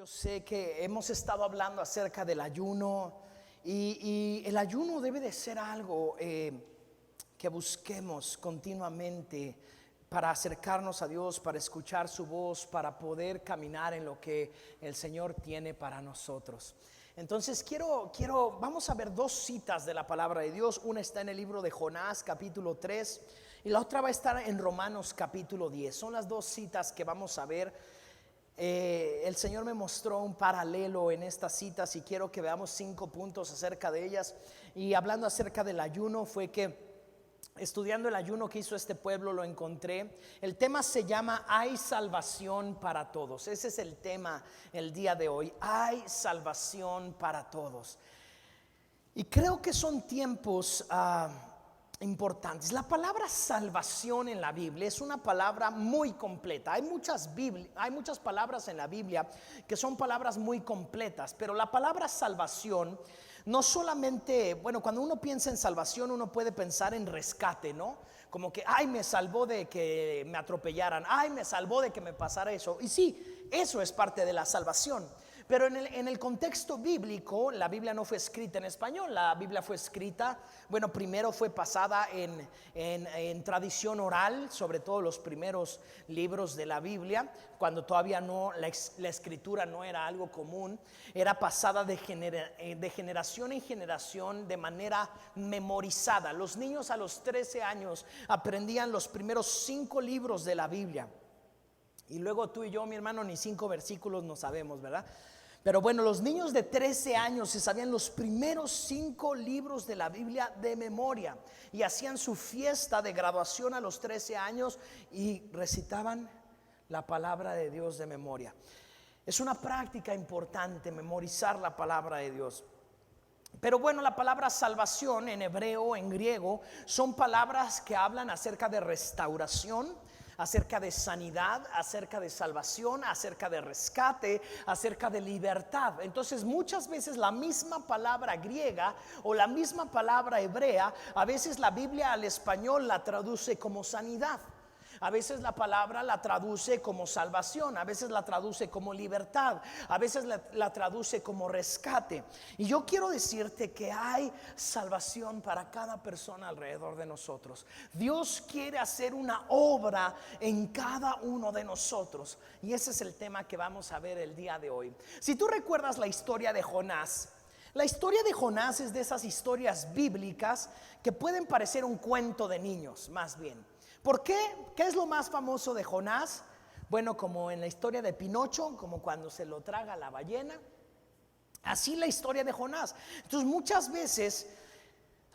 Yo sé que hemos estado hablando acerca del ayuno y el ayuno debe de ser algo que busquemos continuamente para acercarnos a Dios, para escuchar su voz, para poder caminar en lo que el Señor tiene para nosotros. Entonces vamos a ver dos citas de la palabra de Dios. Una está en el libro de Jonás capítulo 3 y la otra va a estar en Romanos capítulo 10. Son las dos citas que vamos a ver. El Señor me mostró un paralelo en estas citas y quiero que veamos 5 puntos acerca de ellas. Y hablando acerca del ayuno, fue que estudiando el ayuno que hizo este pueblo lo encontré. El tema se llama hay salvación para todos. Ese es el tema el día de hoy. Hay salvación para todos. Y creo que son tiempos importantes. La palabra salvación en la Biblia es una palabra muy completa. Hay muchas palabras en la Biblia que son palabras muy completas, pero la palabra salvación no solamente, bueno, cuando uno piensa en salvación uno puede pensar en rescate, ¿no? Como que, ay, me salvó de que me atropellaran, ay, me salvó de que me pasara eso. Y sí, eso es parte de la salvación. Pero en el contexto bíblico, la Biblia no fue escrita en español. La Biblia fue escrita, bueno, primero fue pasada en tradición oral, sobre todo los primeros libros de la Biblia, cuando todavía no, la escritura no era algo común. Era pasada de generación en generación de manera memorizada. Los niños a los 13 años aprendían los primeros 5 libros de la Biblia. Y luego tú y yo, mi hermano, ni 5 versículos no sabemos, ¿verdad? Pero bueno, los niños de 13 años se sabían los primeros 5 libros de la Biblia de memoria y hacían su fiesta de graduación a los 13 años y recitaban la palabra de Dios de memoria. Es una práctica importante memorizar la palabra de Dios. Pero bueno, la palabra salvación en hebreo, en griego, son palabras que hablan acerca de restauración, acerca de sanidad, acerca de salvación, acerca de rescate, acerca de libertad. Entonces muchas veces la misma palabra griega o la misma palabra hebrea, a veces la Biblia al español la traduce como sanidad. A veces la palabra la traduce como salvación, a veces la traduce como libertad, a veces la traduce como rescate. Y yo quiero decirte que hay salvación para cada persona alrededor de nosotros. Dios quiere hacer una obra en cada uno de nosotros. Y ese es el tema que vamos a ver el día de hoy. Si tú recuerdas la historia de Jonás, la historia de Jonás es de esas historias bíblicas que pueden parecer un cuento de niños, más bien. ¿Por qué? ¿Qué es lo más famoso de Jonás? Bueno, como en la historia de Pinocho, como cuando se lo traga la ballena. Así la historia de Jonás. Entonces muchas veces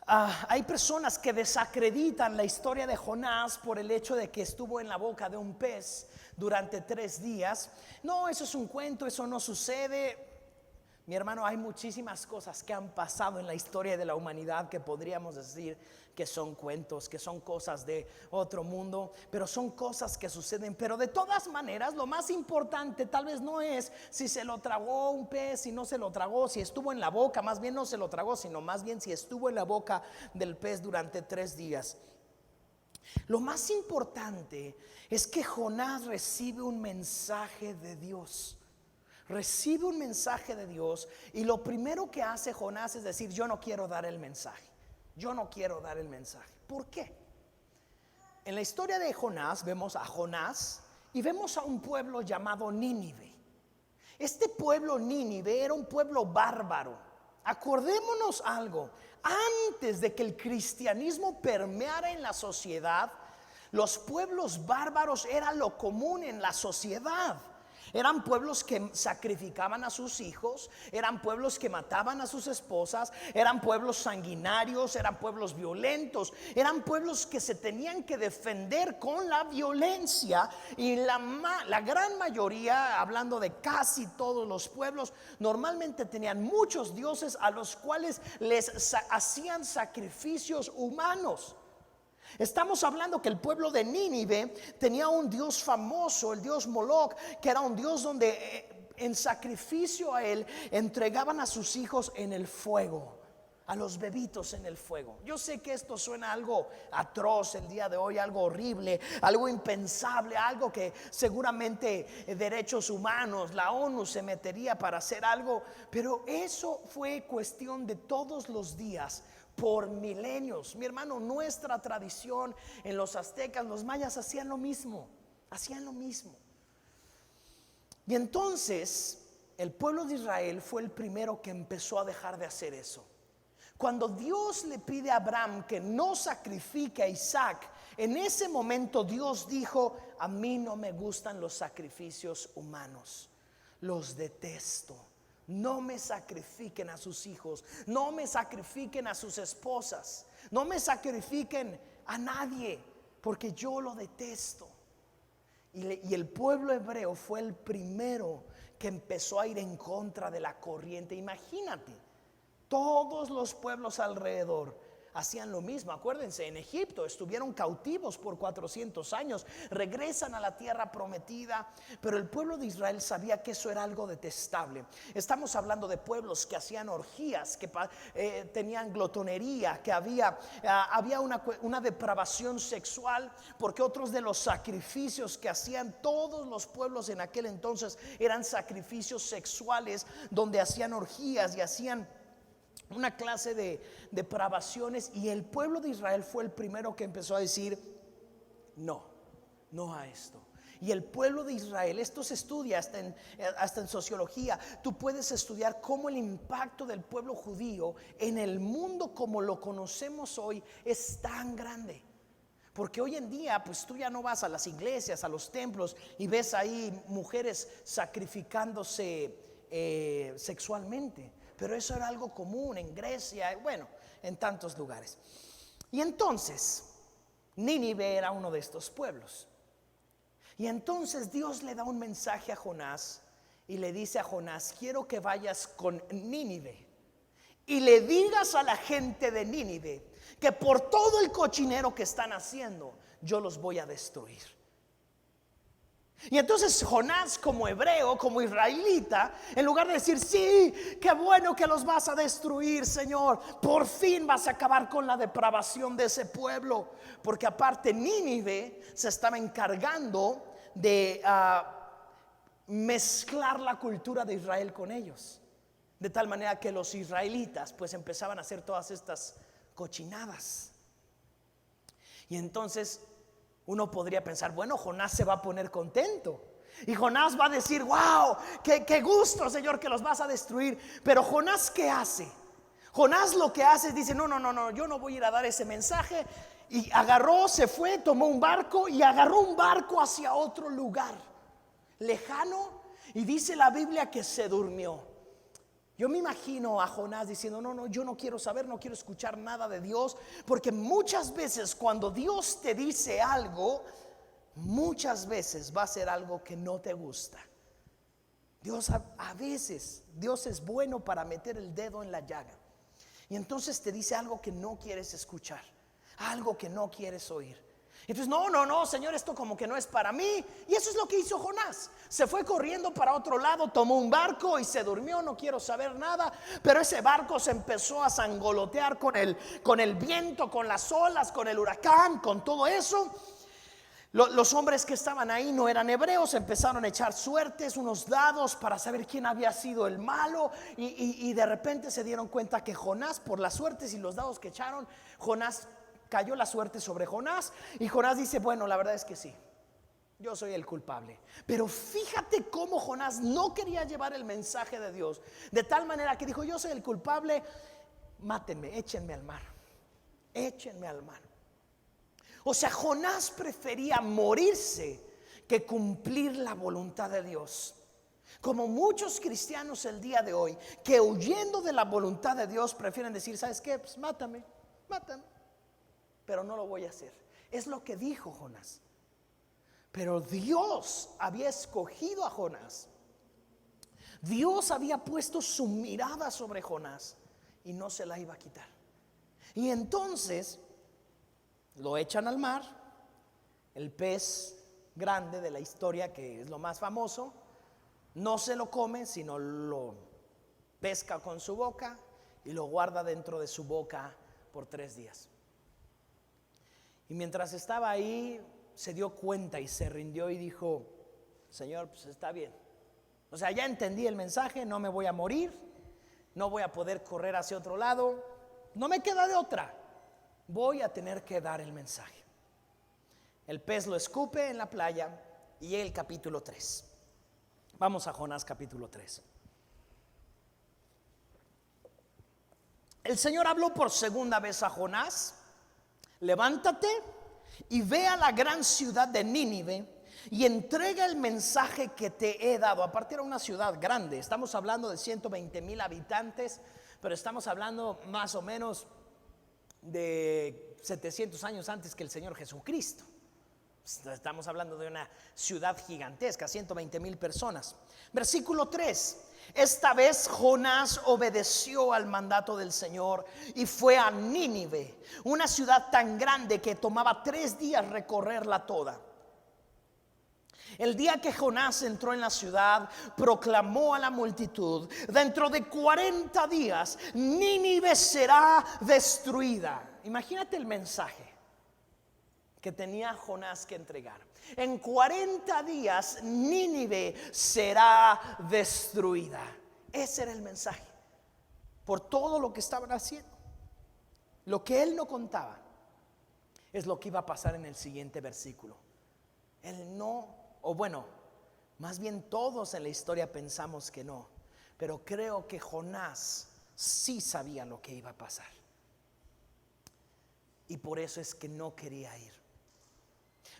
hay personas que desacreditan la historia de Jonás por el hecho de que estuvo en la boca de un pez durante 3 días. No, eso es un cuento, eso no sucede. Mi hermano, hay muchísimas cosas que han pasado en la historia de la humanidad que podríamos decir que son cuentos, que son cosas de otro mundo, pero son cosas que suceden. Pero de todas maneras, lo más importante tal vez no es si se lo tragó un pez, si no se lo tragó, si estuvo en la boca, más bien no se lo tragó, sino más bien si estuvo en la boca del pez durante 3 días. Lo más importante es que Jonás recibe un mensaje de Dios. Recibe un mensaje de Dios y lo primero que hace Jonás es decir, yo no quiero dar el mensaje. Yo no quiero dar el mensaje. ¿Por qué? En la historia de Jonás vemos a Jonás y vemos a un pueblo llamado Nínive. Este pueblo Nínive era un pueblo bárbaro. Acordémonos algo, antes de que el cristianismo permeara en la sociedad, los pueblos bárbaros era lo común en la sociedad. Eran pueblos que sacrificaban a sus hijos, eran pueblos que mataban a sus esposas, eran pueblos sanguinarios, eran pueblos violentos, eran pueblos que se tenían que defender con la violencia. Y la gran mayoría, hablando de casi todos los pueblos, normalmente tenían muchos dioses a los cuales les hacían sacrificios humanos. Estamos hablando que el pueblo de Nínive tenía un dios famoso, el dios Moloch, que era un dios donde en sacrificio a él entregaban a sus hijos en el fuego. a los bebitos en el fuego. Yo sé que esto suena algo atroz el día de hoy, algo horrible, algo impensable, algo que seguramente derechos humanos, la ONU se metería para hacer algo, pero eso fue cuestión de todos los días por milenios. Mi hermano, nuestra tradición en los aztecas, los mayas hacían lo mismo, hacían lo mismo. Y entonces el pueblo de Israel fue el primero que empezó a dejar de hacer eso. Cuando Dios le pide a Abraham que no sacrifique a Isaac, en ese momento Dios dijo: a mí no me gustan los sacrificios humanos, los detesto. No me sacrifiquen a sus hijos, no me sacrifiquen a sus esposas, no me sacrifiquen a nadie, porque yo lo detesto. Y el pueblo hebreo fue el primero que empezó a ir en contra de la corriente. Imagínate, todos los pueblos alrededor hacían lo mismo. Acuérdense, en Egipto estuvieron cautivos por 400 años, regresan a la tierra prometida, pero el pueblo de Israel sabía que eso era algo detestable. Estamos hablando de pueblos que hacían orgías, que tenían glotonería, que había una depravación sexual, porque otros de los sacrificios que hacían todos los pueblos en aquel entonces eran sacrificios sexuales, donde hacían orgías y hacían una clase de depravaciones. Y el pueblo de Israel fue el primero que empezó a decir: no, no a esto. Y el pueblo de Israel, esto se estudia hasta en sociología. Tú puedes estudiar cómo el impacto del pueblo judío en el mundo como lo conocemos hoy es tan grande. Porque hoy en día pues tú ya no vas a las iglesias, a los templos, y ves ahí mujeres sacrificándose sexualmente. Pero eso era algo común en Grecia, bueno, en tantos lugares. Y entonces Nínive era uno de estos pueblos. Y entonces Dios le da un mensaje a Jonás y le dice a Jonás: quiero que vayas con Nínive y le digas a la gente de Nínive que por todo el cochinero que están haciendo, yo los voy a destruir. Y entonces Jonás, como hebreo, como israelita, en lugar de decir: sí, qué bueno que los vas a destruir, Señor, por fin vas a acabar con la depravación de ese pueblo, porque aparte Nínive se estaba encargando de mezclar la cultura de Israel con ellos, de tal manera que los israelitas pues empezaban a hacer todas estas cochinadas. Y entonces uno podría pensar: bueno, Jonás se va a poner contento y Jonás va a decir: wow, qué gusto, Señor, que los vas a destruir. Pero Jonás, ¿qué hace? Jonás lo que hace es dice: no, yo no voy a ir a dar ese mensaje. Y agarró, se fue, tomó un barco y agarró un barco hacia otro lugar lejano, y dice la Biblia que se durmió. Yo me imagino a Jonás diciendo: no, yo no quiero saber, no quiero escuchar nada de Dios, porque muchas veces cuando Dios te dice algo, muchas veces va a ser algo que no te gusta. Dios a veces, Dios es bueno para meter el dedo en la llaga, y entonces te dice algo que no quieres escuchar, algo que no quieres oír. Entonces, no, Señor, esto como que no es para mí. Y eso es lo que hizo Jonás. Se fue corriendo para otro lado, tomó un barco y se durmió. No quiero saber nada. Pero ese barco se empezó a sangolotear con el viento, con las olas, con el huracán, con todo eso. Los hombres que estaban ahí no eran hebreos, empezaron a echar suertes, unos dados para saber quién había sido el malo, y de repente se dieron cuenta que Jonás, por las suertes y los dados que echaron, cayó la suerte sobre Jonás. Y Jonás dice: bueno, la verdad es que sí, yo soy el culpable. Pero fíjate cómo Jonás no quería llevar el mensaje de Dios, de tal manera que dijo: yo soy el culpable, mátenme, échenme al mar, échenme al mar. O sea, Jonás prefería morirse que cumplir la voluntad de Dios. Como muchos cristianos el día de hoy, que huyendo de la voluntad de Dios prefieren decir: ¿sabes qué? Pues mátame, pero no lo voy a hacer. Es lo que dijo Jonás. Pero Dios había escogido a Jonás. Dios había puesto su mirada sobre Jonás y no se la iba a quitar. Y entonces lo echan al mar. El pez grande de la historia, que es lo más famoso, no se lo come, sino lo pesca con su boca y lo guarda dentro de su boca por 3 días. Y mientras estaba ahí, se dio cuenta y se rindió y dijo: Señor, pues está bien. O sea, ya entendí el mensaje, no me voy a morir, no voy a poder correr hacia otro lado, no me queda de otra, voy a tener que dar el mensaje. El pez lo escupe en la playa y el capítulo 3. Vamos a Jonás capítulo 3. El Señor habló por segunda vez a Jonás: levántate y ve a la gran ciudad de Nínive y entrega el mensaje que te he dado. Aparte era una ciudad grande, estamos hablando de 120,000 habitantes, pero estamos hablando más o menos de 700 años antes que el Señor Jesucristo. Estamos hablando de una ciudad gigantesca, 120,000 personas. Versículo 3. Esta vez Jonás obedeció al mandato del Señor y fue a Nínive, una ciudad tan grande que tomaba 3 días recorrerla toda. El día que Jonás entró en la ciudad, proclamó a la multitud: dentro de 40 días Nínive será destruida. Imagínate el mensaje que tenía Jonás que entregar. En 40 días Nínive será destruida. Ese era el mensaje, por todo lo que estaban haciendo. Lo que él no contaba es lo que iba a pasar en el siguiente versículo. Él no, o bueno, más bien todos en la historia pensamos que no, pero creo que Jonás sí sabía lo que iba a pasar, y por eso es que no quería ir.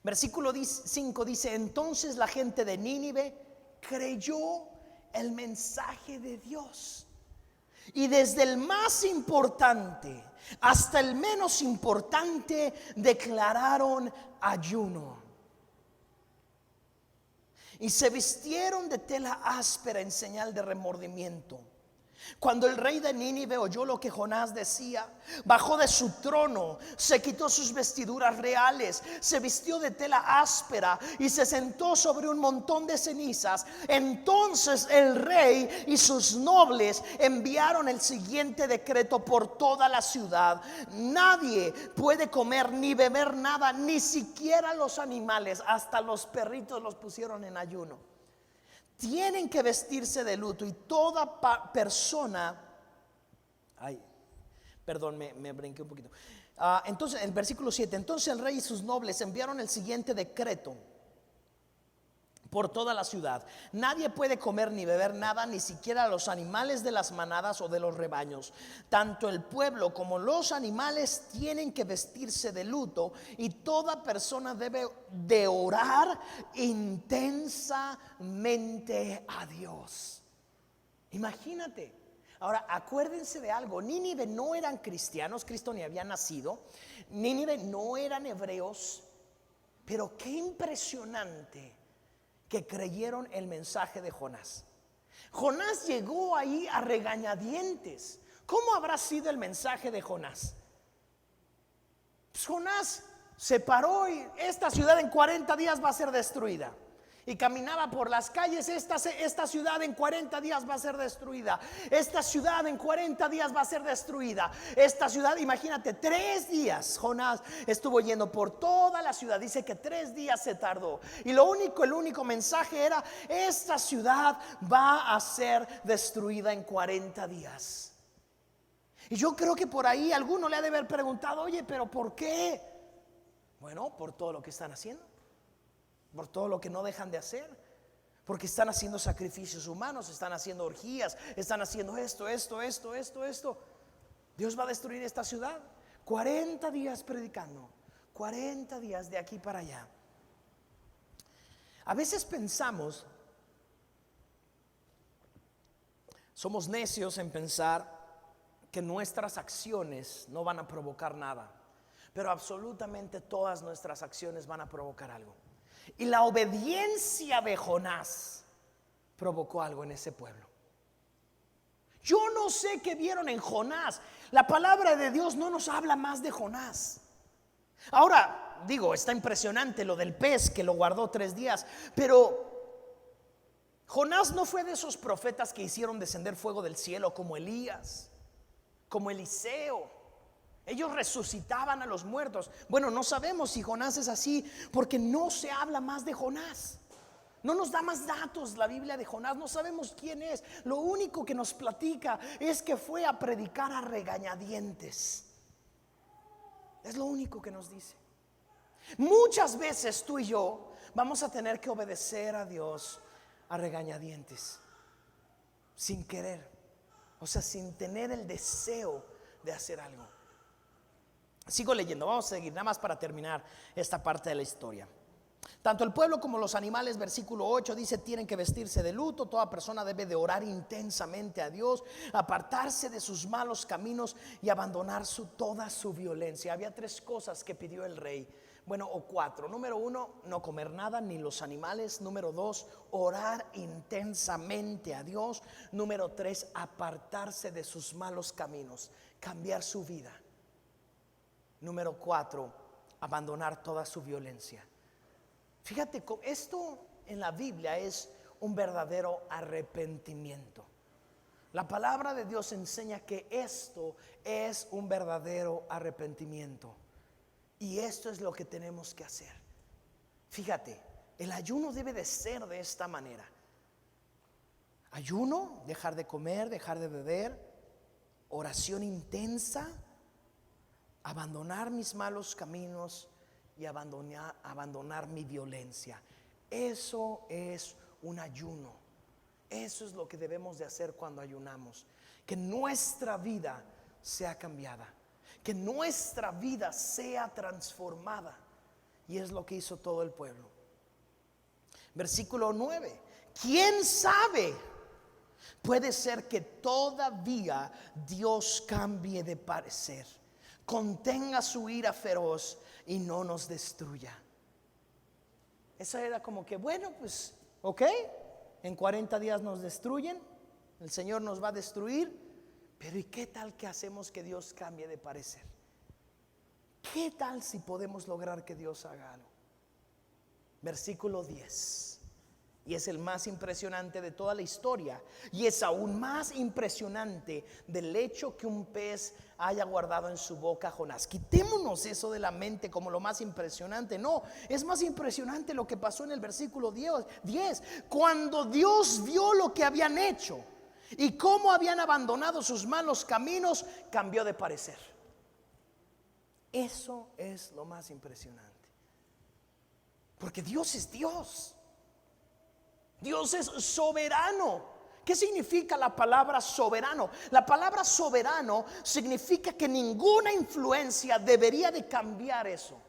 Versículo 5 dice: entonces la gente de Nínive creyó el mensaje de Dios, y desde el más importante hasta el menos importante declararon ayuno, y se vistieron de tela áspera en señal de remordimiento. Cuando el rey de Nínive oyó lo que Jonás decía, bajó de su trono, se quitó sus vestiduras reales, se vistió de tela áspera y se sentó sobre un montón de cenizas. Entonces el rey y sus nobles enviaron el siguiente decreto por toda la ciudad: nadie puede comer ni beber nada, ni siquiera los animales, hasta los perritos los pusieron en ayuno. Tienen que vestirse de luto, y toda persona. Me brinqué un poquito. Entonces, en versículo 7, entonces el rey y sus nobles enviaron el siguiente decreto por toda la ciudad: nadie puede comer ni beber nada, ni siquiera los animales de las manadas o de los rebaños. Tanto el pueblo como los animales tienen que vestirse de luto, y toda persona debe de orar intensamente a Dios. Imagínate. Ahora acuérdense de algo: Nínive no eran cristianos, Cristo ni había nacido. Nínive no eran hebreos, pero qué impresionante que creyeron el mensaje de Jonás. Jonás llegó ahí a regañadientes. ¿Cómo habrá sido el mensaje de Jonás? Pues Jonás se paró y esta ciudad en 40 días va a ser destruida. Y caminaba por las calles: esta ciudad en 40 días va a ser destruida. Esta ciudad en 40 días va a ser destruida. Esta ciudad, imagínate, 3 días Jonás estuvo yendo por toda la ciudad. Dice que 3 días se tardó. Y el único mensaje era: esta ciudad va a ser destruida en 40 días. Y yo creo que por ahí alguno le ha de haber preguntado: oye, pero ¿por qué? Bueno, por todo lo que están haciendo, por todo lo que no dejan de hacer, porque están haciendo sacrificios humanos, están haciendo orgías, están haciendo esto. Dios va a destruir esta ciudad. 40 días predicando, 40 días de aquí para allá. A veces pensamos, somos necios en pensar que nuestras acciones no van a provocar nada, pero absolutamente todas nuestras acciones van a provocar algo. Y la obediencia de Jonás provocó algo en ese pueblo. Yo no sé qué vieron en Jonás. La palabra de Dios no nos habla más de Jonás. Ahora, digo, está impresionante lo del pez que lo guardó 3 días, pero Jonás no fue de esos profetas que hicieron descender fuego del cielo como Elías. como Eliseo. Ellos resucitaban a los muertos. Bueno, no sabemos si Jonás es así, porque no se habla más de Jonás. No nos da más datos la Biblia de Jonás. No sabemos quién es. Lo único que nos platica es que fue a predicar a regañadientes. Es lo único que nos dice. Muchas veces tú y yo vamos a tener que obedecer a Dios a regañadientes, sin querer, o sea, sin tener el deseo de hacer algo. Sigo leyendo, vamos a seguir nada más para terminar esta parte de la historia. Tanto el pueblo como los animales, versículo 8 dice, tienen que vestirse de luto. Toda persona debe de orar intensamente a Dios, apartarse de sus malos caminos y abandonar toda su violencia. Había 3 cosas que pidió el rey, bueno, o 4. Número 1, no comer nada, ni los animales. Número 2, orar intensamente a Dios. Número 3, apartarse de sus malos caminos, cambiar su vida. Número 4, abandonar toda su violencia. Fíjate, esto en la Biblia es un verdadero arrepentimiento. La palabra de Dios enseña que esto es un verdadero arrepentimiento. Y esto es lo que tenemos que hacer. Fíjate, el ayuno debe de ser de esta manera. Ayuno, dejar de comer, dejar de beber, oración intensa, abandonar mis malos caminos y abandonar mi violencia. Eso es un ayuno. Eso es lo que debemos de hacer cuando ayunamos. Que nuestra vida sea cambiada, que nuestra vida sea transformada. Y es lo que hizo todo el pueblo. Versículo 9. ¿Quién sabe? Puede ser que todavía Dios cambie de parecer, contenga su ira feroz y no nos destruya. Eso era como que, bueno, pues, ok, en 40 días nos destruyen, el Señor nos va a destruir, pero ¿y qué tal que hacemos que Dios cambie de parecer? ¿Qué tal si podemos lograr que Dios haga algo? Versículo 10. Y es el más impresionante de toda la historia. Y es aún más impresionante del hecho que un pez haya guardado en su boca a Jonás. Quitémonos eso de la mente como lo más impresionante. No, es más impresionante lo que pasó en el versículo 10. Cuando Dios vio lo que habían hecho y cómo habían abandonado sus malos caminos, cambió de parecer. Eso es lo más impresionante. Porque Dios es Dios. Dios es soberano. ¿Qué significa la palabra soberano? La palabra soberano significa que ninguna influencia debería de cambiar eso.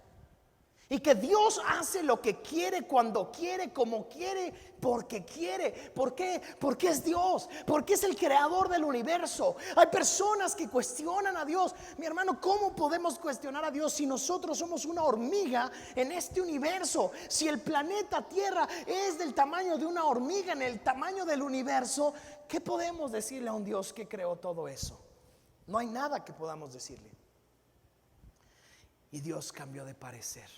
Y que Dios hace lo que quiere, cuando quiere, como quiere, porque quiere. ¿Por qué? Porque es Dios, porque es el creador del universo. Hay personas que cuestionan a Dios. Mi hermano, ¿cómo podemos cuestionar a Dios si nosotros somos una hormiga en este universo? Si el planeta Tierra es del tamaño de una hormiga en el tamaño del universo, ¿qué podemos decirle a un Dios que creó todo eso? No hay nada que podamos decirle. Y Dios cambió de parecer.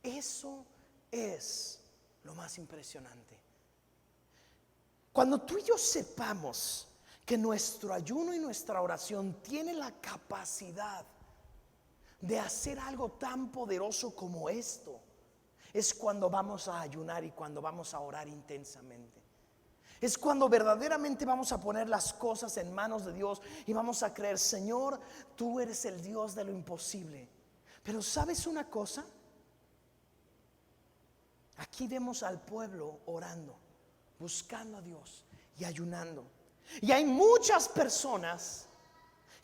Eso es lo más impresionante. Cuando tú y yo sepamos que nuestro ayuno y nuestra oración tiene la capacidad de hacer algo tan poderoso como esto, es cuando vamos a ayunar y cuando vamos a orar intensamente. Es cuando verdaderamente vamos a poner las cosas en manos de Dios y vamos a creer, Señor, tú eres el Dios de lo imposible. Pero ¿sabes una cosa? Aquí vemos al pueblo orando, buscando a Dios y ayunando. Y hay muchas personas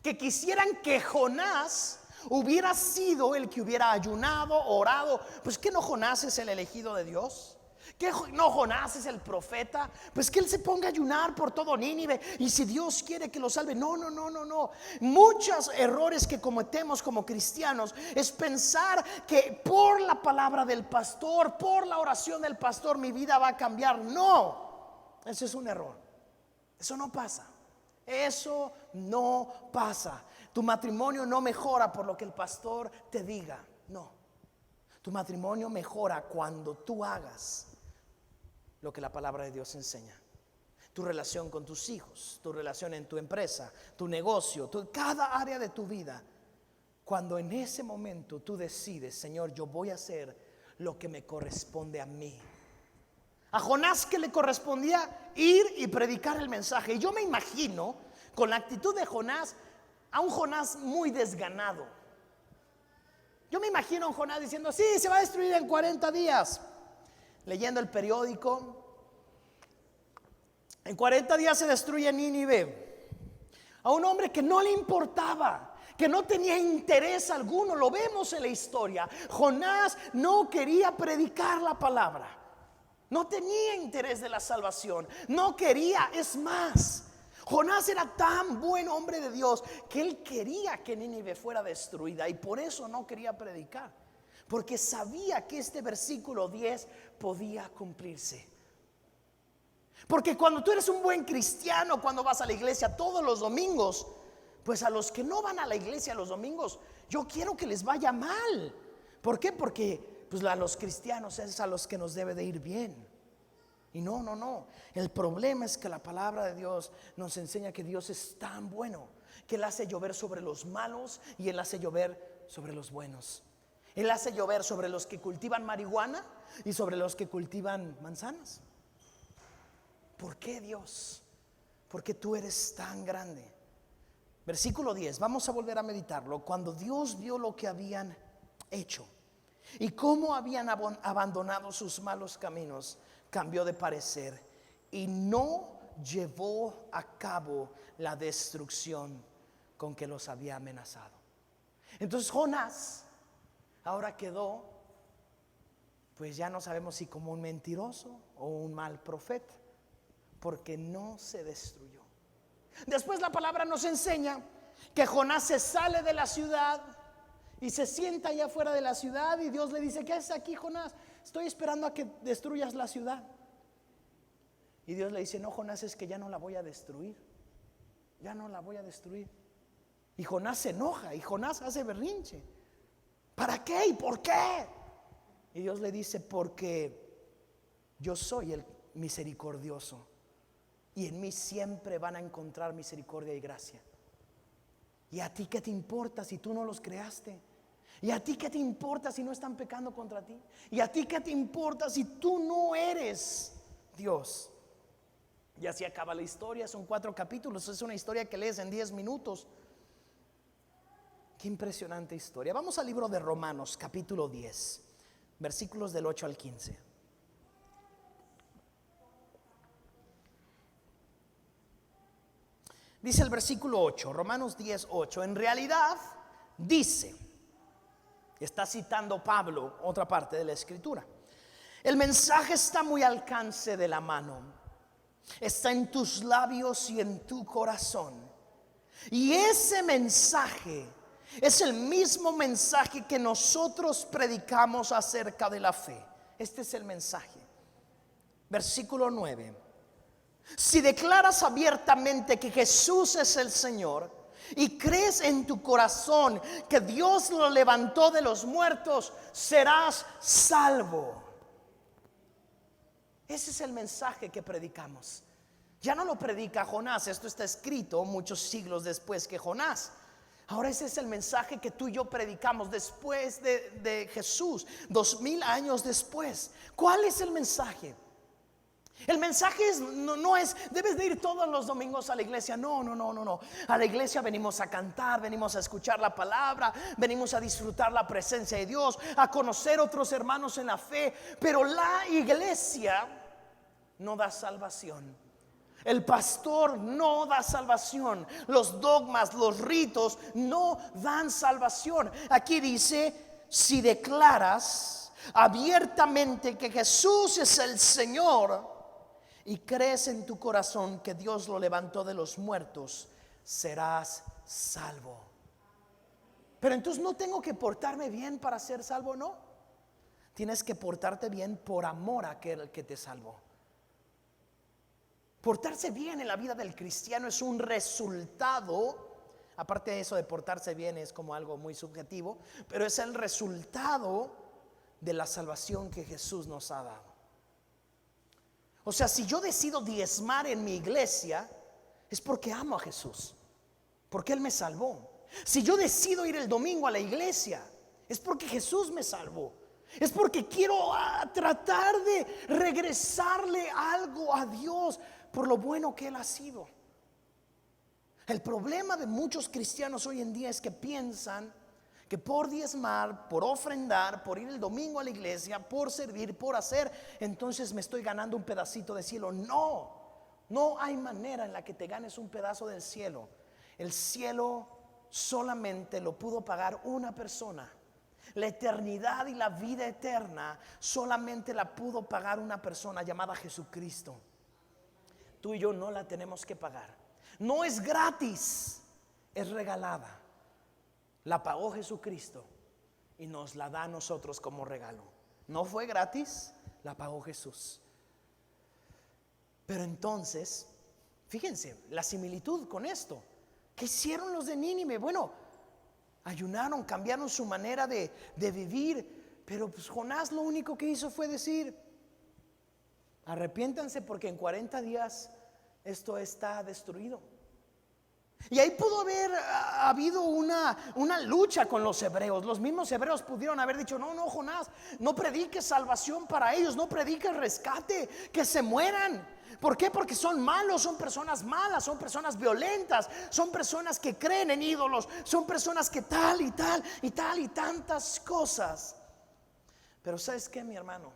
que quisieran que Jonás hubiera sido el que hubiera ayunado, orado. Pues que no Jonás es el elegido de Dios. Que no Jonás es el profeta. Pues que él se ponga a ayunar por todo Nínive y si Dios quiere que lo salve. No. Muchos errores que cometemos como cristianos es pensar que por la palabra del pastor, por la oración del pastor, mi vida va a cambiar. No, eso es un error. Eso no pasa. Eso no pasa. Tu matrimonio no mejora por lo que el pastor te diga. No. Tu matrimonio mejora cuando tú hagas lo que la palabra de Dios enseña. tu relación con tus hijos, tu relación en tu empresa, tu negocio, cada área de tu vida. Cuando en ese momento tú decides, Señor, yo voy a hacer lo que me corresponde a mí. A Jonás, que le correspondía ir y predicar el mensaje. Y yo me imagino con la actitud de Jonás, a un Jonás muy desganado. Yo me imagino a un Jonás diciendo: sí, se va a destruir en 40 días. Leyendo el periódico, en 40 días se destruye Nínive. A un hombre que no le importaba, que no tenía interés alguno. Lo vemos en la historia. Jonás no quería predicar la palabra. No tenía interés de la salvación. No quería. Es más, Jonás era tan buen hombre de Dios que él quería que Nínive fuera destruida, y por eso no quería predicar, porque sabía que este versículo 10 podía cumplirse. Porque cuando tú eres un buen cristiano, cuando vas a la iglesia todos los domingos, pues a los que no van a la iglesia los domingos, yo quiero que les vaya mal. ¿Por qué? Porque pues a los cristianos es a los que nos debe de ir bien. Y no. El problema es que la palabra de Dios nos enseña que Dios es tan bueno, que Él hace llover sobre los malos y Él hace llover sobre los buenos. Él hace llover sobre los que cultivan marihuana y sobre los que cultivan manzanas. ¿Por qué, Dios? Porque tú eres tan grande. Versículo 10, vamos a volver a meditarlo. Cuando Dios vio lo que habían hecho y cómo habían abandonado sus malos caminos, cambió de parecer y no llevó a cabo la destrucción con que los había amenazado. Entonces Jonás ahora quedó, pues ya no sabemos si como un mentiroso o un mal profeta, porque no se destruyó. Después la palabra nos enseña que Jonás se sale de la ciudad y se sienta allá afuera de la ciudad, y Dios le dice: ¿qué haces aquí, Jonás? Estoy esperando a que destruyas la ciudad. Y Dios le dice: no, Jonás, es que ya no la voy a destruir. Ya no la voy a destruir. Y Jonás se enoja y Jonás hace berrinche. ¿Para qué y por qué? Y Dios le dice: porque yo soy el misericordioso, y en mí siempre van a encontrar misericordia y gracia. ¿Y a ti qué te importa si tú no los creaste? ¿Y a ti qué te importa si no están pecando contra ti? ¿Y a ti qué te importa si tú no eres Dios? Y así acaba la historia. Son 4 capítulos. Es una historia que lees en 10 minutos. Qué impresionante historia. Vamos al libro de Romanos, capítulo 10, versículos del 8 al 15. Dice el versículo 8, Romanos 10, 8. En realidad dice, está citando Pablo otra parte de la escritura: el mensaje está muy al alcance de la mano, está en tus labios y en tu corazón. Y ese mensaje es el mismo mensaje que nosotros predicamos acerca de la fe. Este es el mensaje. Versículo 9. Si declaras abiertamente que Jesús es el Señor y crees en tu corazón que Dios lo levantó de los muertos, serás salvo. Ese es el mensaje que predicamos. Ya no lo predica Jonás. Esto está escrito muchos siglos después que Jonás. Ahora ese es el mensaje que tú y yo predicamos después de Jesús, 2000 años después. ¿Cuál es el mensaje? El mensaje no es: debes de ir todos los domingos a la iglesia. No. A la iglesia venimos a cantar, venimos a escuchar la palabra, venimos a disfrutar la presencia de Dios, a conocer otros hermanos en la fe. Pero la iglesia no da salvación. El pastor no da salvación. Los dogmas, los ritos no dan salvación. Aquí dice: si declaras abiertamente que Jesús es el Señor y crees en tu corazón que Dios lo levantó de los muertos, serás salvo. Pero entonces no tengo que portarme bien para ser salvo. No, tienes que portarte bien por amor a aquel que te salvó. Portarse bien en la vida del cristiano es un resultado. Aparte de eso de portarse bien, es como algo muy subjetivo, pero es el resultado de la salvación que Jesús nos ha dado. O sea, si yo decido diezmar en mi iglesia, es porque amo a Jesús, porque Él me salvó. Si yo decido ir el domingo a la iglesia, es porque Jesús me salvó. Es porque quiero tratar de regresarle algo a Dios por lo bueno que Él ha sido. El problema de muchos cristianos hoy en día es que piensan que por diezmar, por ofrendar, por ir el domingo a la iglesia, por servir, por hacer, entonces me estoy ganando un pedacito de cielo. No, no hay manera en la que te ganes un pedazo del cielo. El cielo solamente lo pudo pagar una persona. La eternidad y la vida eterna solamente la pudo pagar una persona llamada Jesucristo. Tú y yo no la tenemos que pagar. No es gratis, es regalada. La pagó Jesucristo y nos la da a nosotros como regalo. No fue gratis, la pagó Jesús. Pero entonces, fíjense la similitud con esto. ¿Qué hicieron los de Nínive? Bueno, ayunaron, cambiaron su manera de vivir. Pero pues Jonás lo único que hizo fue decir: arrepiéntanse porque en 40 días esto está destruido. Y ahí pudo haber habido una lucha con los hebreos. Los mismos hebreos pudieron haber dicho: no, Jonás, no prediques salvación para ellos, no prediques rescate, que se mueran. ¿Por qué? Porque son malos, son personas malas, son personas violentas, son personas que creen en ídolos, son personas que tal y tal y tal y tantas cosas. Pero ¿sabes qué, mi hermano?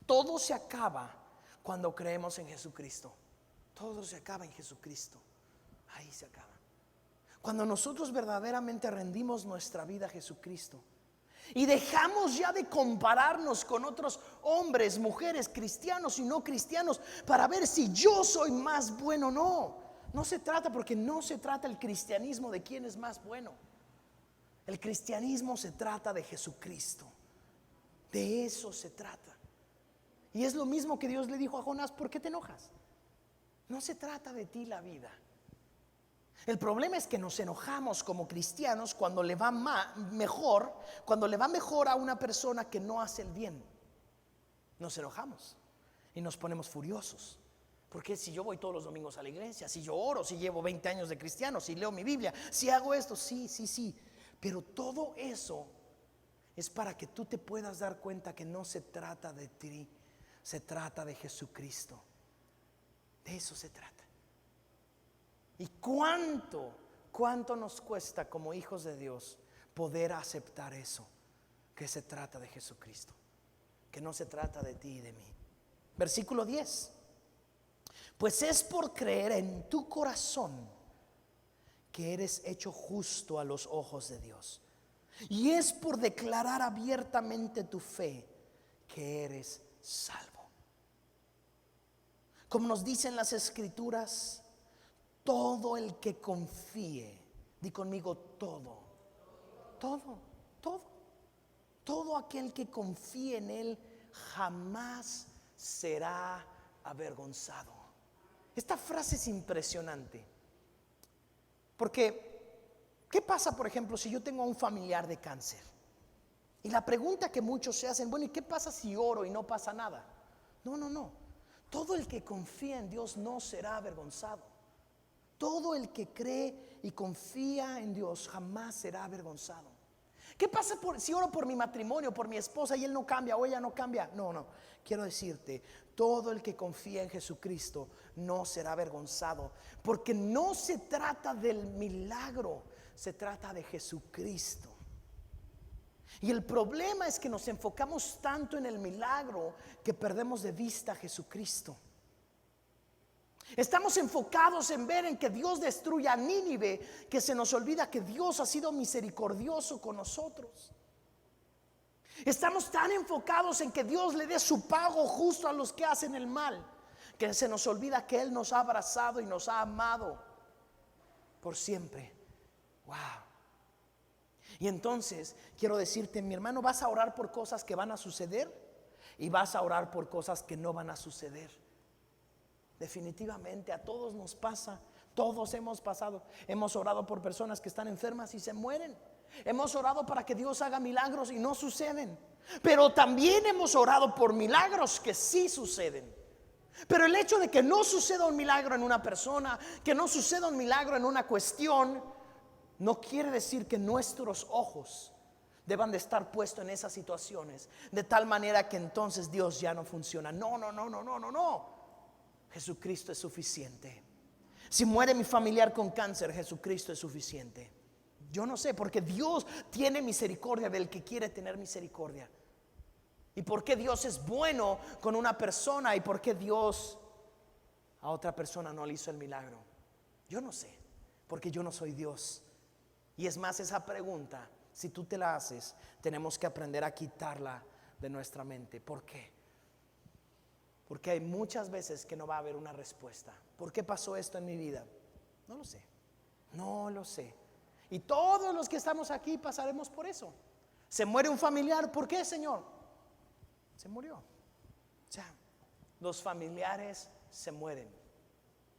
Todo se acaba cuando creemos en Jesucristo. Todo se acaba en Jesucristo. Ahí se acaba. Cuando nosotros verdaderamente rendimos nuestra vida a Jesucristo y dejamos ya de compararnos con otros hombres, mujeres, cristianos y no cristianos para ver si yo soy más bueno o no. No se trata, porque no se trata el cristianismo de quién es más bueno. El cristianismo se trata de Jesucristo. De eso se trata. Y es lo mismo que Dios le dijo a Jonás: ¿por qué te enojas? No se trata de ti la vida. El problema es que nos enojamos como cristianos cuando le va mejor, cuando le va mejor a una persona que no hace el bien. Nos enojamos y nos ponemos furiosos. Porque si yo voy todos los domingos a la iglesia, si yo oro, si llevo 20 años de cristiano, si leo mi Biblia, si hago esto, sí. Pero todo eso es para que tú te puedas dar cuenta que no se trata de ti, se trata de Jesucristo. De eso se trata. ¿Y cuánto nos cuesta como hijos de Dios poder aceptar eso? Que se trata de Jesucristo, que no se trata de ti y de mí. Versículo 10. Pues es por creer en tu corazón que eres hecho justo a los ojos de Dios, y es por declarar abiertamente tu fe que eres salvo. Como nos dicen las Escrituras, todo el que confíe, di conmigo todo aquel que confíe en Él jamás será avergonzado. Esta frase es impresionante, porque ¿qué pasa, por ejemplo, si yo tengo a un familiar de cáncer? Y la pregunta que muchos se hacen: bueno, ¿y qué pasa si oro y no pasa nada? No. Todo el que confía en Dios no será avergonzado. Todo el que cree y confía en Dios jamás será avergonzado. ¿Qué pasa si oro por mi matrimonio, por mi esposa, y él no cambia o ella no cambia? No. Quiero decirte, todo el que confía en Jesucristo no será avergonzado, porque no se trata del milagro, se trata de Jesucristo. Y el problema es que nos enfocamos tanto en el milagro que perdemos de vista a Jesucristo. Estamos enfocados en ver en que Dios destruya a Nínive, que se nos olvida que Dios ha sido misericordioso con nosotros. Estamos tan enfocados en que Dios le dé su pago justo a los que hacen el mal, que se nos olvida que Él nos ha abrazado y nos ha amado por siempre. Wow. Y entonces quiero decirte, mi hermano, vas a orar por cosas que van a suceder y vas a orar por cosas que no van a suceder. Definitivamente a todos nos pasa, todos hemos pasado. Hemos orado por personas que están enfermas y se mueren. Hemos orado para que Dios haga milagros y no suceden. Pero también hemos orado por milagros que sí suceden. Pero el hecho de que no suceda un milagro en una persona, que no suceda un milagro en una cuestión, no quiere decir que nuestros ojos deban de estar puestos en esas situaciones, de tal manera que entonces Dios ya no funciona. No, no, no, no, no, no, no. Jesucristo es suficiente. Si muere mi familiar con cáncer, Jesucristo es suficiente. Yo no sé, porque Dios tiene misericordia del que quiere tener misericordia. ¿Y por qué Dios es bueno con una persona y por qué Dios a otra persona no le hizo el milagro? Yo no sé, porque yo no soy Dios. Y es más, esa pregunta, si tú te la haces, tenemos que aprender a quitarla de nuestra mente. ¿Por qué? Porque hay muchas veces que no va a haber una respuesta. ¿Por qué pasó esto en mi vida? No lo sé. No lo sé. Y todos los que estamos aquí pasaremos por eso. Se muere un familiar, ¿por qué, Señor? Se murió. O sea, los familiares se mueren.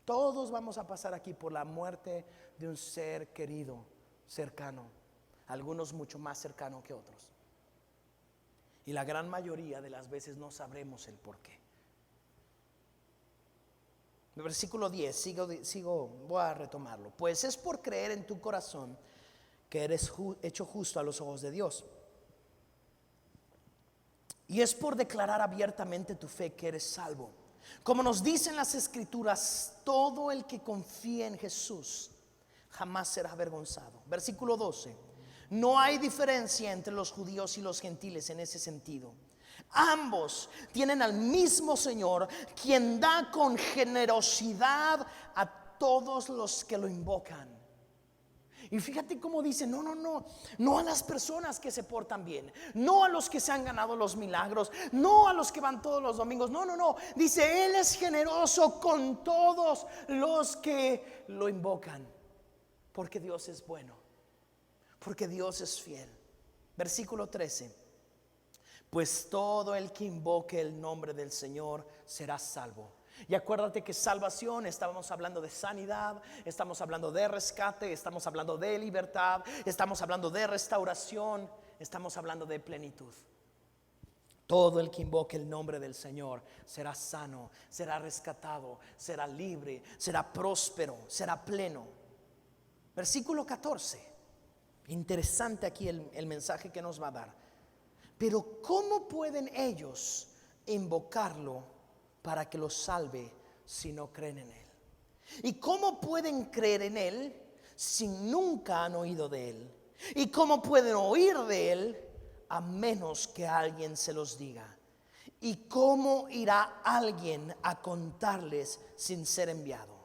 Todos vamos a pasar aquí por la muerte de un ser querido, cercano. Algunos mucho más cercano que otros. Y la gran mayoría de las veces no sabremos el por qué. El versículo 10, voy a retomarlo. Pues es por creer en tu corazón que eres hecho justo a los ojos de Dios. Y es por declarar abiertamente tu fe que eres salvo. Como nos dicen las Escrituras, todo el que confía en Jesús jamás será avergonzado. Versículo 12. No hay diferencia entre los judíos y los gentiles en ese sentido. Ambos tienen al mismo Señor, quien da con generosidad a todos los que lo invocan. Y fíjate cómo dice, no a las personas que se portan bien, no a los que se han ganado los milagros, no a los que van todos los domingos, no, dice, Él es generoso con todos los que lo invocan, porque Dios es bueno, porque Dios es fiel. Versículo 13, pues todo el que invoque el nombre del Señor será salvo. Y acuérdate que salvación, estábamos hablando de sanidad, estamos hablando de rescate, estamos hablando de libertad, estamos hablando de restauración, estamos hablando de plenitud. Todo el que invoque el nombre del Señor será sano, será rescatado, será libre, será próspero, será pleno. Versículo 14, interesante aquí el mensaje que nos va a dar. Pero ¿cómo pueden ellos invocarlo para que los salve si no creen en Él? ¿Y cómo pueden creer en Él si nunca han oído de Él? ¿Y cómo pueden oír de Él a menos que alguien se los diga? ¿Y cómo irá alguien a contarles sin ser enviado?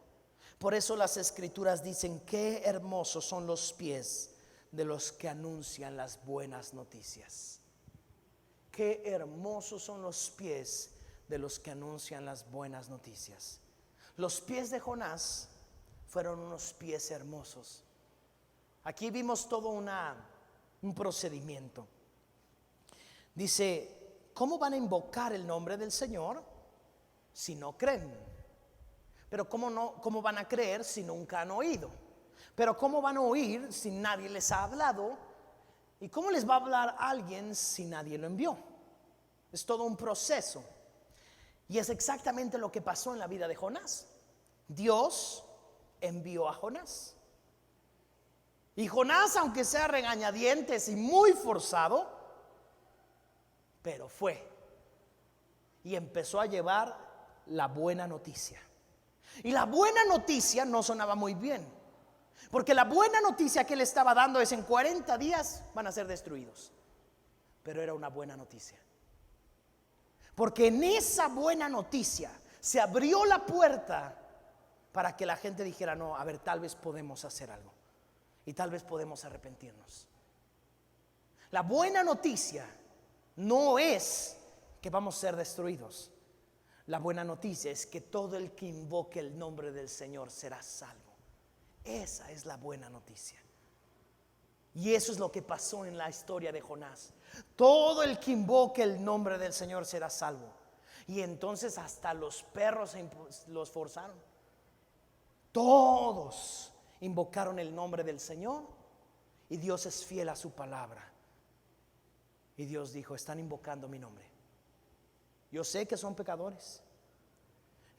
Por eso las Escrituras dicen, qué hermosos son los pies de los que anuncian las buenas noticias. Qué hermosos son los pies de los que anuncian las buenas noticias. Los pies de Jonás fueron unos pies hermosos. Aquí vimos todo un procedimiento. Dice, ¿cómo van a invocar el nombre del Señor si no creen? Pero ¿cómo van a creer si nunca han oído? Pero ¿cómo van a oír si nadie les ha hablado? ¿Y cómo les va a hablar alguien si nadie lo envió? Es todo un proceso. Y es exactamente lo que pasó en la vida de Jonás. Dios envió a Jonás. Y Jonás, aunque sea regañadientes y muy forzado, pero fue. Y empezó a llevar la buena noticia. Y la buena noticia no sonaba muy bien. Porque la buena noticia que él estaba dando es: en 40 días van a ser destruidos. Pero era una buena noticia. Porque en esa buena noticia se abrió la puerta para que la gente dijera: no, a ver, tal vez podemos hacer algo. Y tal vez podemos arrepentirnos. La buena noticia no es que vamos a ser destruidos. La buena noticia es que todo el que invoque el nombre del Señor será salvo. Esa es la buena noticia. Y eso es lo que pasó en la historia de Jonás. Todo el que invoque el nombre del Señor será salvo. Y entonces hasta los perros los forzaron. Todos invocaron el nombre del Señor. Y Dios es fiel a su palabra. Y Dios dijo: están invocando mi nombre. Yo sé que son pecadores.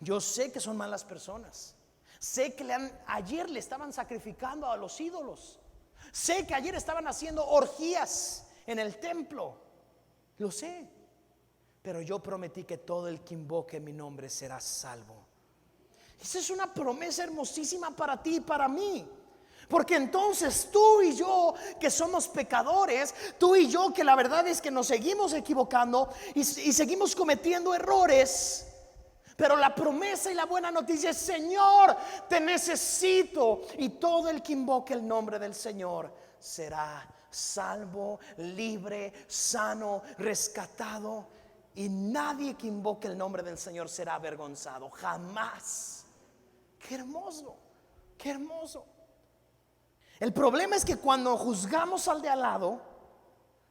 Yo sé que son malas personas. Sé que ayer le estaban sacrificando a los ídolos. Sé que ayer estaban haciendo orgías en el templo. Lo sé. Pero yo prometí que todo el que invoque mi nombre será salvo. Esa es una promesa hermosísima para ti y para mí. Porque entonces tú y yo que somos pecadores, tú y yo que la verdad es que nos seguimos equivocando y seguimos cometiendo errores, pero la promesa y la buena noticia es: Señor, te necesito. Y todo el que invoque el nombre del Señor será salvo, libre, sano, rescatado. Y nadie que invoque el nombre del Señor será avergonzado, jamás. Qué hermoso, qué hermoso. El problema es que cuando juzgamos al de al lado,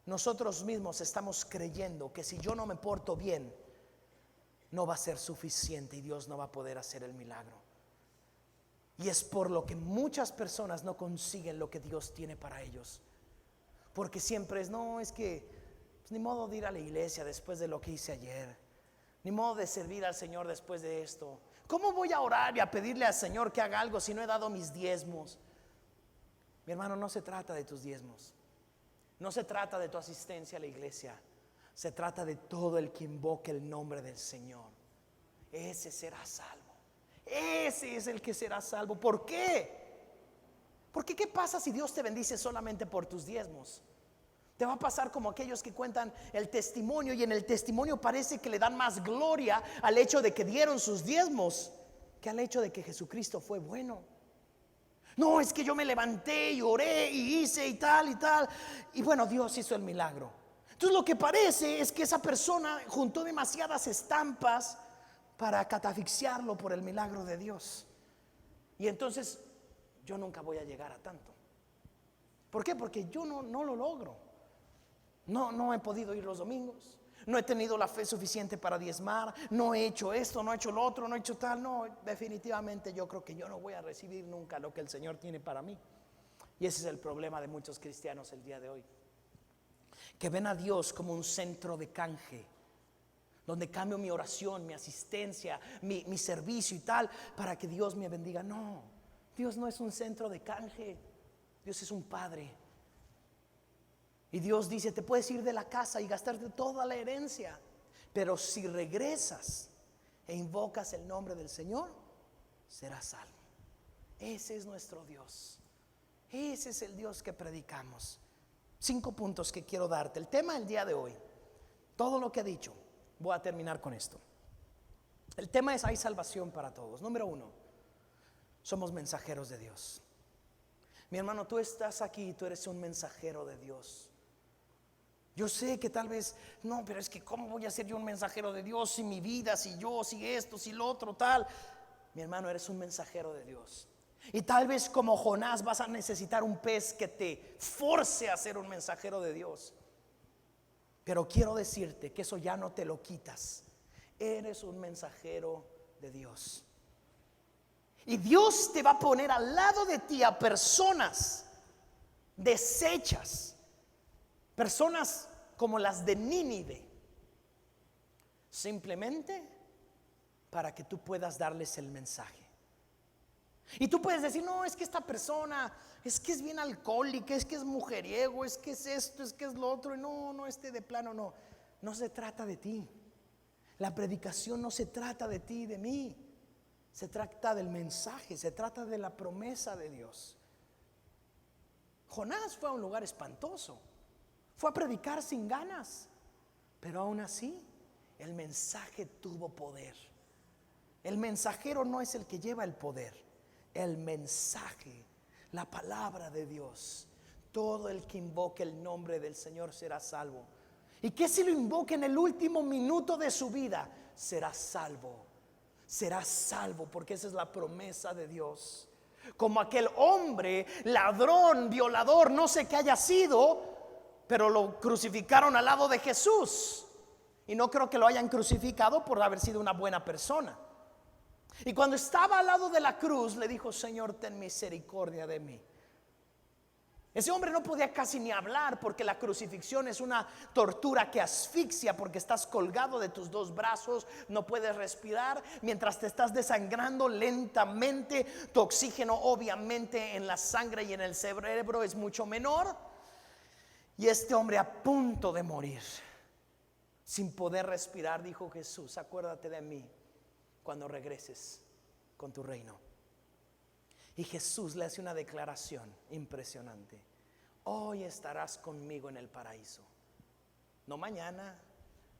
nosotros mismos estamos creyendo que si yo no me porto bien, no va a ser suficiente y Dios no va a poder hacer el milagro. Y es por lo que muchas personas no consiguen lo que Dios tiene para ellos. Porque siempre es: no, es que pues, ni modo de ir a la iglesia después de lo que hice ayer, ni modo de servir al Señor después de esto. ¿Cómo voy a orar y a pedirle al Señor que haga algo si no he dado mis diezmos? Mi hermano, no se trata de tus diezmos, no se trata de tu asistencia a la iglesia. Se trata de todo el que invoque el nombre del Señor. Ese será salvo. Ese es el que será salvo. ¿Por qué? Porque ¿qué pasa si Dios te bendice solamente por tus diezmos? Te va a pasar como aquellos que cuentan el testimonio, y en el testimonio parece que le dan más gloria al hecho de que dieron sus diezmos que al hecho de que Jesucristo fue bueno. No, es que yo me levanté y oré y hice y tal y tal, y bueno, Dios hizo el milagro. Entonces lo que parece es que esa persona juntó demasiadas estampas para catafixiarlo por el milagro de Dios. Y entonces yo nunca voy a llegar a tanto. ¿Por qué? Porque yo no lo logro. No he podido ir los domingos. No he tenido la fe suficiente para diezmar. No he hecho esto, no he hecho lo otro, no he hecho tal. No, definitivamente yo creo que yo no voy a recibir nunca lo que el Señor tiene para mí. Y ese es el problema de muchos cristianos el día de hoy, que ven a Dios como un centro de canje, donde cambio mi oración, mi asistencia, mi servicio y tal, para que Dios me bendiga. No, Dios no es un centro de canje. Dios es un Padre. Y Dios dice: te puedes ir de la casa y gastarte toda la herencia, pero si regresas e invocas el nombre del Señor, serás salvo. Ese es nuestro Dios. Ese es el Dios que predicamos. 5 puntos que quiero darte. El tema del día de hoy, todo lo que he dicho, voy a terminar con esto. El tema es: hay salvación para todos. Número 1, somos mensajeros de Dios. Mi hermano, tú estás aquí, tú eres un mensajero de Dios. Yo sé que tal vez, no, pero es que ¿cómo voy a ser yo un mensajero de Dios si mi vida, si yo, si esto, si lo otro, tal? Mi hermano, eres un mensajero de Dios. Y tal vez como Jonás vas a necesitar un pez que te force a ser un mensajero de Dios. Pero quiero decirte que eso ya no te lo quitas. Eres un mensajero de Dios. Y Dios te va a poner al lado de ti a personas deshechas, personas como las de Nínive, simplemente para que tú puedas darles el mensaje. Y tú puedes decir: no, es que esta persona es que es bien alcohólica, es que es mujeriego, es que es esto, es que es lo otro. Y no, de plano no. No se trata de ti. La predicación no se trata de ti y de mí. Se trata del mensaje, se trata de la promesa de Dios. Jonás fue a un lugar espantoso, fue a predicar sin ganas, pero aún así el mensaje tuvo poder. El mensajero no es el que lleva el poder, el mensaje, la palabra de Dios. Todo el que invoque el nombre del Señor será salvo. ¿Y qué si lo invoca en el último minuto de su vida? Será salvo. Será salvo, porque esa es la promesa de Dios. Como aquel hombre, ladrón, violador, no sé qué haya sido, pero lo crucificaron al lado de Jesús. Y no creo que lo hayan crucificado por haber sido una buena persona. Y cuando estaba al lado de la cruz le dijo: Señor, ten misericordia de mí. Ese hombre no podía casi ni hablar, porque la crucifixión es una tortura que asfixia, porque estás colgado de tus dos brazos, no puedes respirar mientras te estás desangrando lentamente. Tu oxígeno obviamente en la sangre y en el cerebro es mucho menor. Y este hombre a punto de morir, sin poder respirar, dijo Jesús: acuérdate de mí cuando regreses con tu reino. Y Jesús le hace una declaración impresionante: hoy estarás conmigo en el paraíso. No mañana,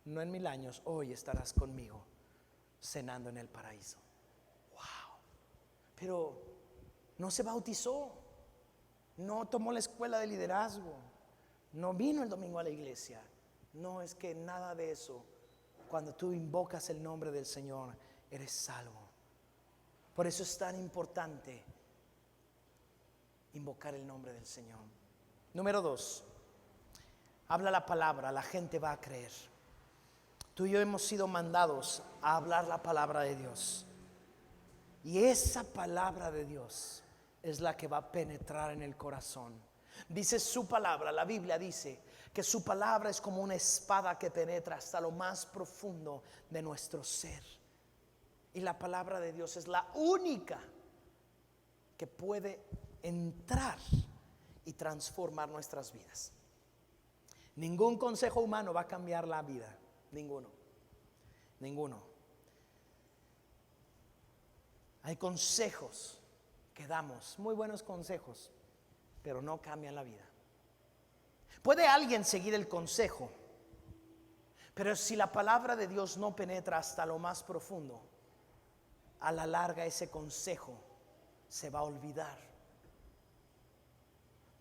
no en 1000 años, hoy estarás conmigo cenando en el paraíso. Wow. Pero no se bautizó, no tomó la escuela de liderazgo, no vino el domingo a la iglesia. No, es que nada de eso. Cuando tú invocas el nombre del Señor, eres salvo. Por eso es tan importante invocar el nombre del Señor. Número 2, habla la palabra, la gente va a creer. Tú y yo hemos sido mandados a hablar la palabra de Dios, y esa palabra de Dios es la que va a penetrar en el corazón. Dice su palabra, la Biblia dice que su palabra es como una espada que penetra hasta lo más profundo de nuestro ser. Y la palabra de Dios es la única que puede entrar y transformar nuestras vidas. Ningún consejo humano va a cambiar la vida. Ninguno. Hay consejos que damos, muy buenos consejos, pero no cambian la vida. Puede alguien seguir el consejo, pero si la palabra de Dios no penetra hasta lo más profundo, a la larga ese consejo se va a olvidar,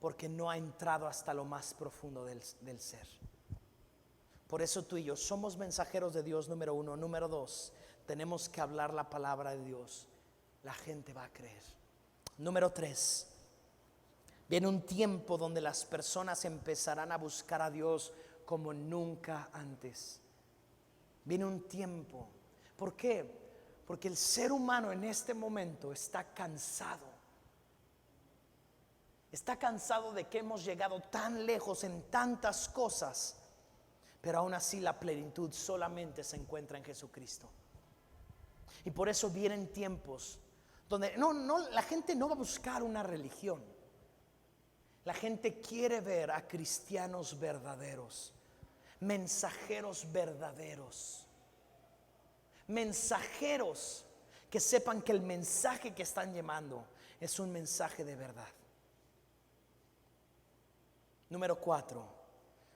porque no ha entrado hasta lo más profundo del ser. Por eso tú y yo somos mensajeros de Dios, número 1. Número 2, tenemos que hablar la palabra de Dios. La gente va a creer. Número 3, viene un tiempo donde las personas empezarán a buscar a Dios como nunca antes. Viene un tiempo. ¿Por qué? Porque el ser humano en este momento está cansado. Está cansado de que hemos llegado tan lejos en tantas cosas, pero aún así la plenitud solamente se encuentra en Jesucristo. Y por eso vienen tiempos donde la gente no va a buscar una religión. La gente quiere ver a cristianos verdaderos, mensajeros verdaderos, mensajeros que sepan que el mensaje que están llevando es un mensaje de verdad. Número 4,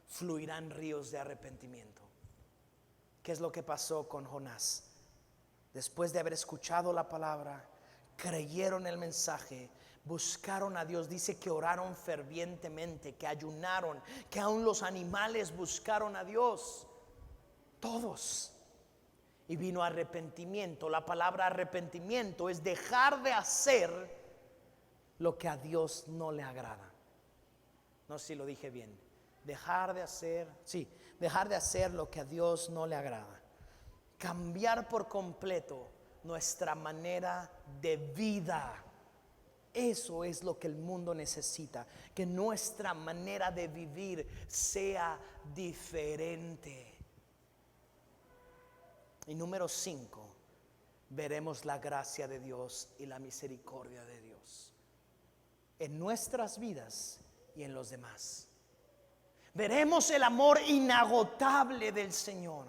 fluirán ríos de arrepentimiento. ¿Qué es lo que pasó con Jonás? Después de haber escuchado la palabra, creyeron el mensaje, buscaron a Dios. Dice que oraron fervientemente, que ayunaron, que aún los animales buscaron a Dios. Todos. Y vino arrepentimiento. La palabra arrepentimiento es dejar de hacer lo que a Dios no le agrada. No sé si lo dije bien. Dejar de hacer lo que a Dios no le agrada. Cambiar por completo nuestra manera de vida. Eso es lo que el mundo necesita, que nuestra manera de vivir sea diferente. Y número 5, veremos la gracia de Dios y la misericordia de Dios en nuestras vidas y en los demás. Veremos el amor inagotable del Señor.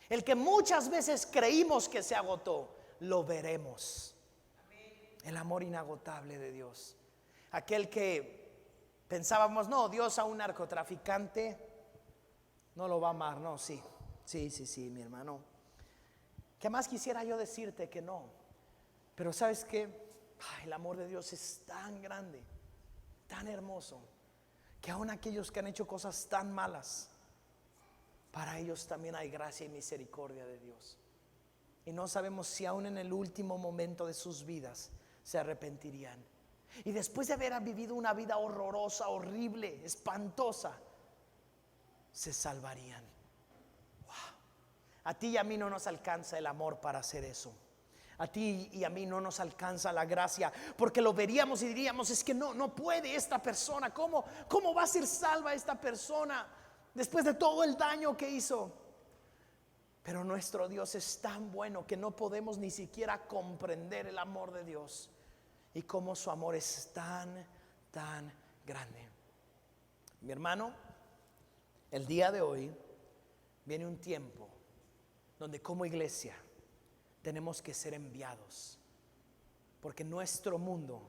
El que muchas veces creímos que se agotó, lo veremos. El amor inagotable de Dios. Aquel que pensábamos, no, Dios a un narcotraficante no lo va a amar. No, sí, mi hermano. ¿Qué más quisiera yo decirte que no? Pero ¿sabes qué? El amor de Dios es tan grande, tan hermoso, que aún aquellos que han hecho cosas tan malas, para ellos también hay gracia y misericordia de Dios. Y no sabemos si aún en el último momento de sus vidas se arrepentirían. Y después de haber vivido una vida horrorosa, horrible, espantosa, se salvarían. Wow. A ti y a mí no nos alcanza el amor para hacer eso. A ti y a mí no nos alcanza la gracia, porque lo veríamos y diríamos: es que no puede esta persona. ¿Cómo va a ser salva esta persona después de todo el daño que hizo? Pero nuestro Dios es tan bueno que no podemos ni siquiera comprender el amor de Dios y cómo su amor es tan grande. Mi hermano, el día de hoy viene un tiempo donde como iglesia tenemos que ser enviados, porque nuestro mundo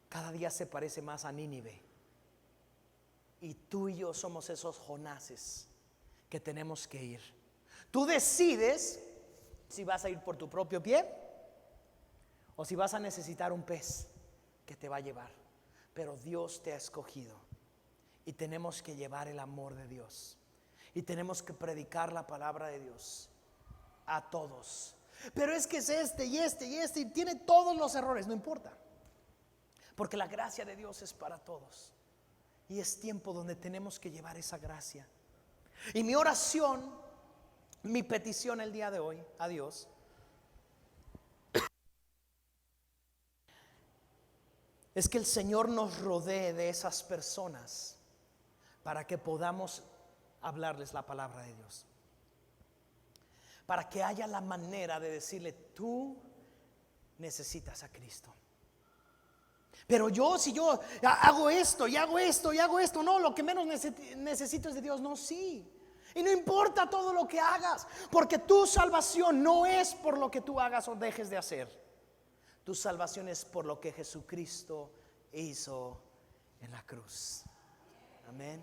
cada día se parece más a Nínive, y tú y yo somos esos Jonases que tenemos que ir. Tú decides si vas a ir por tu propio pie o si vas a necesitar un pez que te va a llevar. Pero Dios te ha escogido y tenemos que llevar el amor de Dios y tenemos que predicar la palabra de Dios a todos. Pero es que es este y tiene todos los errores. No importa, porque la gracia de Dios es para todos, y es tiempo donde tenemos que llevar esa gracia. Y mi oración, mi petición el día de hoy a Dios es que el Señor nos rodee de esas personas para que podamos hablarles la palabra de Dios, para que haya la manera de decirle: tú necesitas a Cristo. Pero si yo hago esto y hago esto y hago esto, no, lo que menos necesito es de Dios. No, sí. Y no importa todo lo que hagas, porque tu salvación no es por lo que tú hagas o dejes de hacer. Tu salvación es por lo que Jesucristo hizo en la cruz. Amén.